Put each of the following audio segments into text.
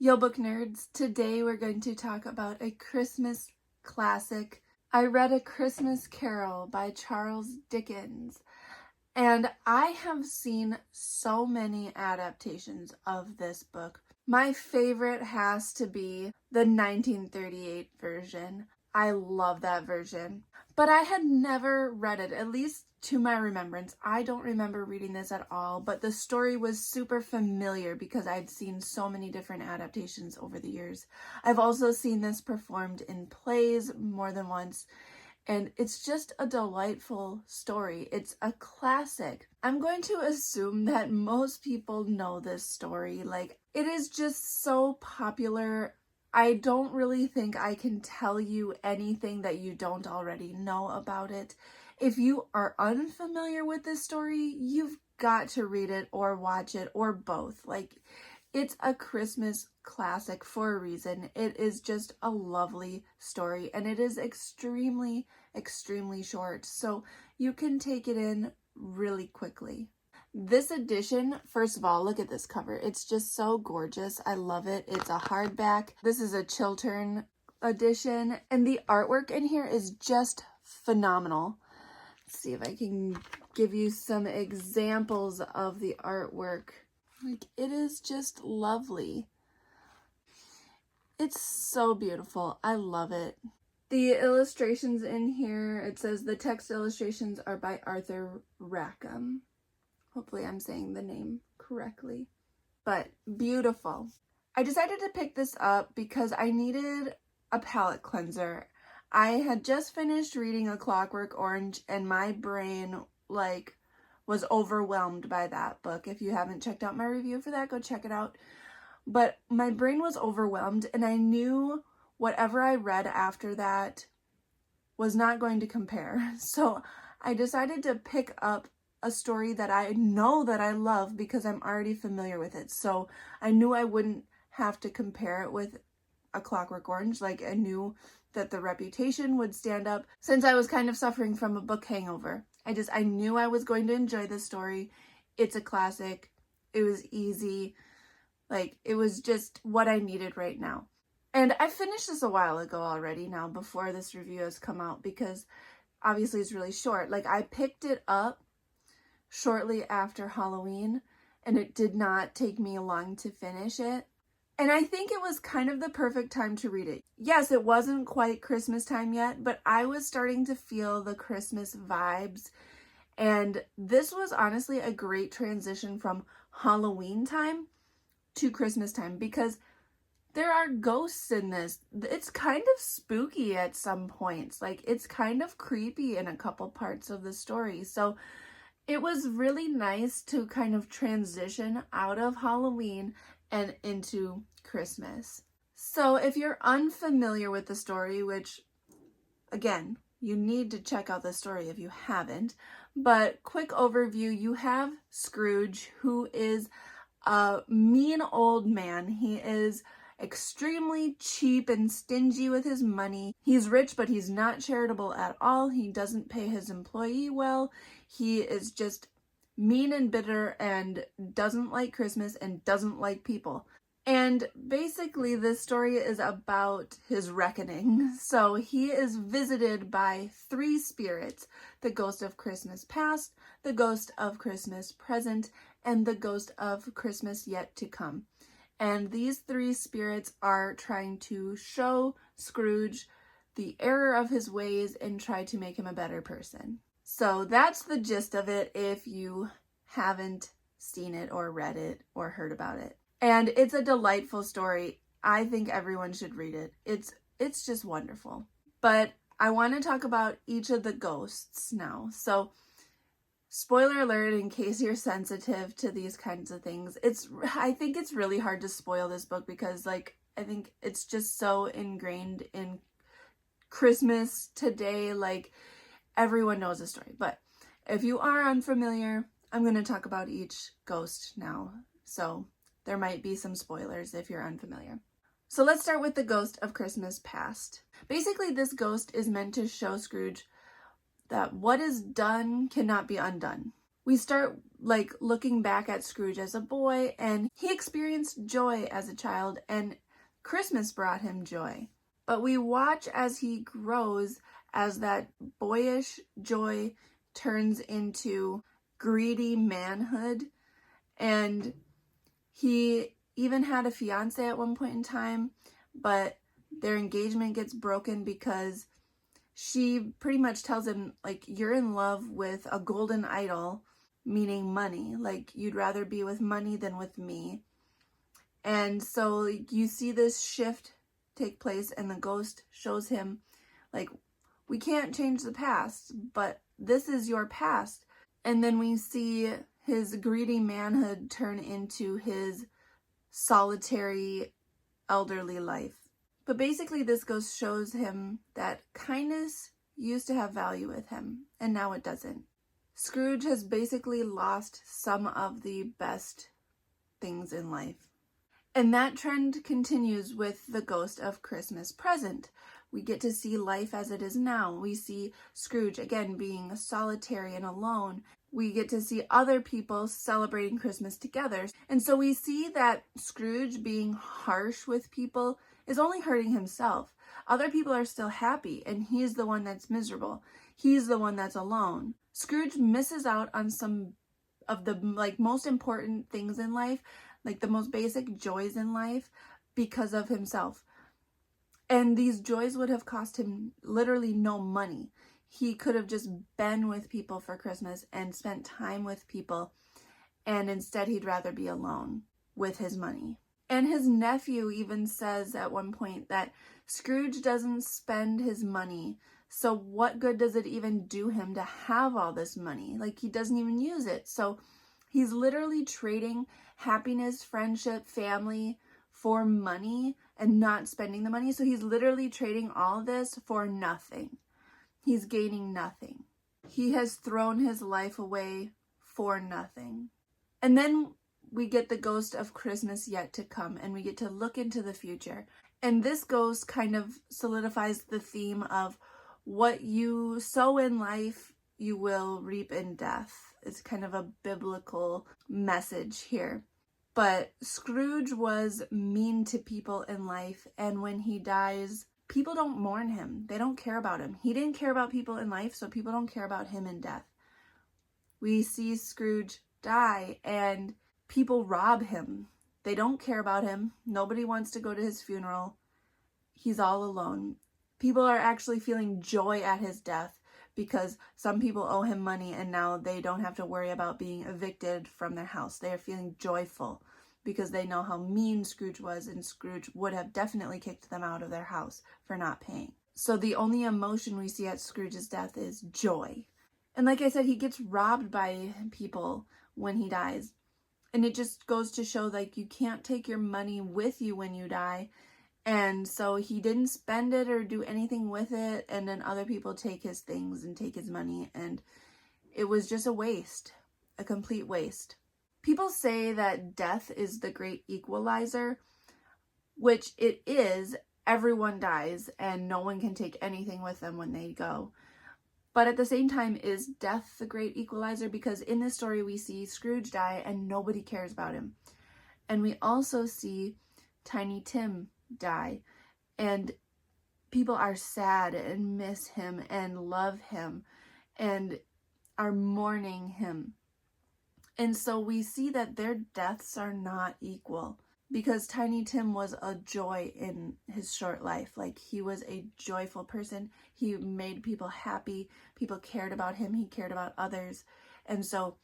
Yo book nerds, today we're going to talk about a Christmas classic. I read A Christmas Carol by Charles Dickens, and I have seen so many adaptations of this book. My favorite has to be the 1938 version. I love that version, but I had never read it, at least to my remembrance. I don't remember reading this at all, but the story was super familiar because I'd seen so many different adaptations over the years. I've also seen this performed in plays more than once, and it's just a delightful story. It's a classic. I'm going to assume that most people know this story. Like, it is just so popular. I don't really think I can tell you anything that you don't already know about it. If you are unfamiliar with this story, you've got to read it or watch it or both. Like, it's a Christmas classic for a reason. It is just a lovely story, and it is extremely, extremely short, so you can take it in really quickly. This edition, first of all, look at this cover. It's just so gorgeous. I love it. It's a hardback. This is a Chiltern edition, and the artwork in here is just phenomenal. Let's see if I can give you some examples of the artwork. Like, it is just lovely. It's so beautiful. I love it. The illustrations in here, it says the text illustrations are by Arthur Rackham. Hopefully I'm saying the name correctly, but beautiful. I decided to pick this up because I needed a palette cleanser. I had just finished reading A Clockwork Orange, and my brain was overwhelmed by that book. If you haven't checked out my review for that, go check it out. But my brain was overwhelmed, and I knew whatever I read after that was not going to compare. So I decided to pick up a story that I know that I love because I'm already familiar with it. So I knew I wouldn't have to compare it with A Clockwork Orange. Like, I knew that the reputation would stand up since I was kind of suffering from a book hangover. I knew I was going to enjoy this story. It's a classic. It was easy. Like, it was just what I needed right now. And I finished this a while ago already now, before this review has come out, because obviously it's really short. Like, I picked it up shortly after Halloween, and it did not take me long to finish it. And I think it was kind of the perfect time to read it. Yes, it wasn't quite Christmas time yet, but I was starting to feel the Christmas vibes. And this was honestly a great transition from Halloween time to Christmas time, because there are ghosts in this. It's kind of spooky at some points. Like, it's kind of creepy in a couple parts of the story. So it was really nice to kind of transition out of Halloween and into Christmas. So if you're unfamiliar with the story, which, again, you need to check out the story if you haven't, but quick overview, you have Scrooge, who is a mean old man. He is extremely cheap and stingy with his money. He's rich, but he's not charitable at all. He doesn't pay his employee well. He is just mean and bitter and doesn't like Christmas and doesn't like people. And basically this story is about his reckoning. So he is visited by three spirits: the ghost of Christmas past, the ghost of Christmas present, and the ghost of Christmas yet to come. And these three spirits are trying to show Scrooge the error of his ways and try to make him a better person. So that's the gist of it if you haven't seen it or read it or heard about it. And it's a delightful story. I think everyone should read it. It's just wonderful. But I want to talk about each of the ghosts now. So spoiler alert, in case you're sensitive to these kinds of things. I think it's really hard to spoil this book because, like, I think it's just so ingrained in Christmas today. Like, everyone knows the story. But if you are unfamiliar, I'm going to talk about each ghost now. So there might be some spoilers if you're unfamiliar. So let's start with the ghost of Christmas past. Basically, this ghost is meant to show Scrooge that what is done cannot be undone. we start like looking back at Scrooge as a boy, and he experienced joy as a child, and Christmas brought him joy. But we watch as he grows, as that boyish joy turns into greedy manhood. And he even had a fiance at one point in time, but their engagement gets broken because she pretty much tells him, like, you're in love with a golden idol, meaning money. Like, you'd rather be with money than with me. And so you see this shift take place, and the ghost shows him, like, we can't change the past, but this is your past. And then we see his greedy manhood turn into his solitary elderly life. But basically this ghost shows him that kindness used to have value with him, and now it doesn't. Scrooge has basically lost some of the best things in life. And that trend continues with the Ghost of Christmas Present. We get to see life as it is now. We see Scrooge, again, being solitary and alone. We get to see other people celebrating Christmas together. And so we see that Scrooge being harsh with people is only hurting himself. Other people are still happy, and he's the one that's miserable. He's the one that's alone. Scrooge misses out on some of the most important things in life, like the most basic joys in life, because of himself. And these joys would have cost him literally no money. He could have just been with people for Christmas and spent time with people, and instead he'd rather be alone with his money. And his nephew even says at one point that Scrooge doesn't spend his money, so what good does it even do him to have all this money? Like, he doesn't even use it. So he's literally trading happiness, friendship, family for money and not spending the money. So he's literally trading all this for nothing. He's gaining nothing. He has thrown his life away for nothing. And then we get the Ghost of Christmas Yet to Come, and we get to look into the future. And this ghost kind of solidifies the theme of what you sow in life, you will reap in death. It's kind of a biblical message here. But Scrooge was mean to people in life, and when he dies, people don't mourn him. They don't care about him. He didn't care about people in life, so people don't care about him in death. We see Scrooge die, and people rob him. They don't care about him. Nobody wants to go to his funeral. He's all alone. People are actually feeling joy at his death because some people owe him money, and now they don't have to worry about being evicted from their house. They are feeling joyful because they know how mean Scrooge was, and Scrooge would have definitely kicked them out of their house for not paying. So the only emotion we see at Scrooge's death is joy. And like I said, he gets robbed by people when he dies. And it just goes to show, like, you can't take your money with you when you die. And so he didn't spend it or do anything with it, and then other people take his things and take his money, and it was just a waste, a complete waste. People say that death is the great equalizer, which it is. Everyone dies, and no one can take anything with them when they go. But at the same time, is death the great equalizer? Because in this story, we see Scrooge die, and nobody cares about him. And we also see Tiny Tim die, and people are sad and miss him and love him and are mourning him. And so we see that their deaths are not equal, because Tiny Tim was a joy in his short life. Like, he was a joyful person. He made people happy. People cared about him. He cared about others. And so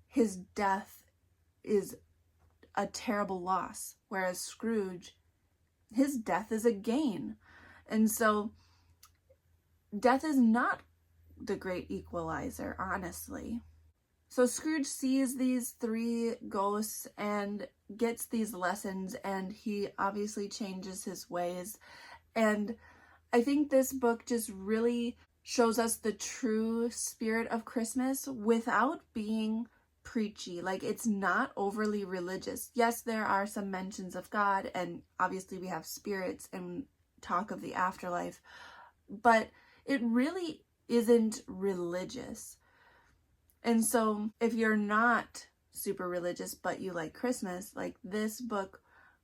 his death is a terrible loss, whereas Scrooge, his death is a gain. And so death is not the great equalizer, honestly. So Scrooge sees these three ghosts and gets these lessons, and he obviously changes his ways. And I think this book just really shows us the true spirit of Christmas without being preachy. Like, it's not overly religious. Yes, there are some mentions of God, and obviously we have spirits and talk of the afterlife, but it really isn't religious. And so if you're not super religious, but you like Christmas, like this book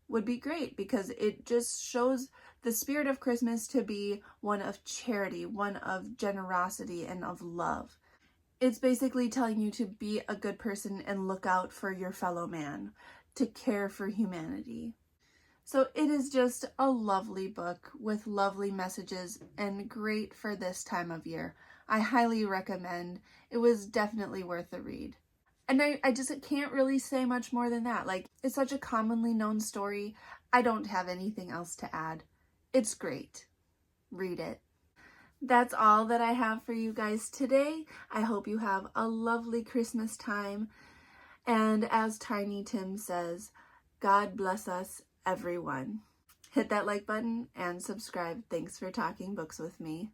would be great because it just shows the spirit of Christmas to be one of charity, one of generosity, and of love. It's basically telling you to be a good person and look out for your fellow man, to care for humanity. So it is just a lovely book with lovely messages and great for this time of year. I highly recommend. It was definitely worth the read. And I just can't really say much more than that. Like, it's such a commonly known story. I don't have anything else to add. It's great. Read it. That's all that I have for you guys today. I hope you have a lovely Christmas time. And as Tiny Tim says, God bless us, everyone. Hit that like button and subscribe. Thanks for talking books with me.